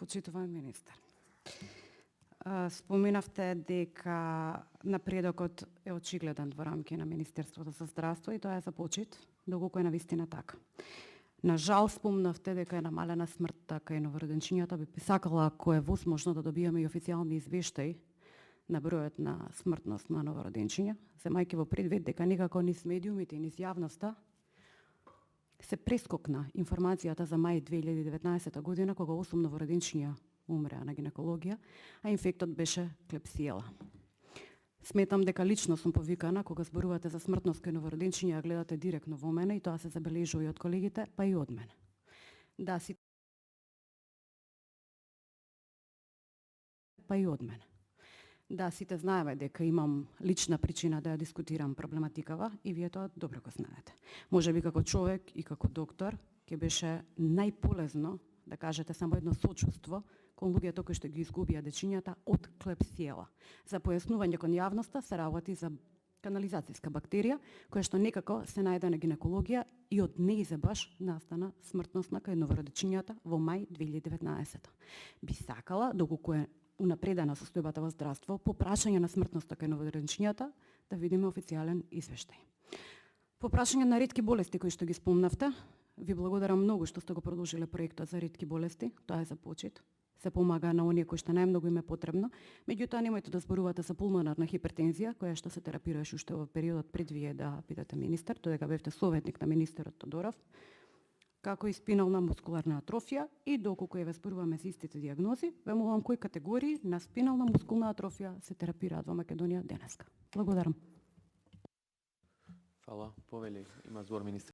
Почитуван министер. Споминавте дека напредокот е очигледен во рамки на Министерството за здравство и тоа е за почит, доколку е навистина така. На жал спомнавте дека е намалена смртта кај новороденчињата. Би сакала, ако е возможно, да добиеме и официјални извештаи на бројот на смртност на новороденчиња, земајќи во предвид дека никако низ медиумите и низ јавноста се прескокна информацијата за мај 2019 година, кога 8 новороденчиња умреа на гинекологија, а инфектот беше клепсиела. Сметам дека лично сум повикана кога зборувате за смртност кај новороденчиња, ја гледате директно во мене и тоа се забележува и од колегите, па и од мене. Да, сите знаеме дека имам лична причина да ја дискутирам проблематикава и вие тоа добро го знаете. Можеби како човек и како доктор ќе беше најполезно да кажете само едно сочувство кон луѓето кои што ги изгубија дечињата од клепсиела. За појаснување кон јавноста се работи за канализацијска бактерија, која што некако се најде на гинекологија и од нејзе баш настана смртност на кај новородечињата во мај 2019. Би сакала, доколку е унапредена состојбата во здравство, по прашање на смртноста кај новородечињата, да видиме официјален извештај. По прашање на ретки болести кои што ги спомнавте, ви благодарам многу што сте го продолжиле проектот за ретки болести, тоа е за почит. Се помага на оние кои што најмногу им е потребно, меѓутоа немојте да зборувате за пулмонарна хипертензија, која што се терапираше уште во периодот пред вие да бидете министер, додека бевте советник на министерот Тодоров, како и спинална мускуларна атрофија, и доколку ја зборуваме за истите дијагнози, вемувам кои категории на спинална мускулна атрофија се терапираат во Македонија денеска. Благодарам. Фала. Повели, има збор министер.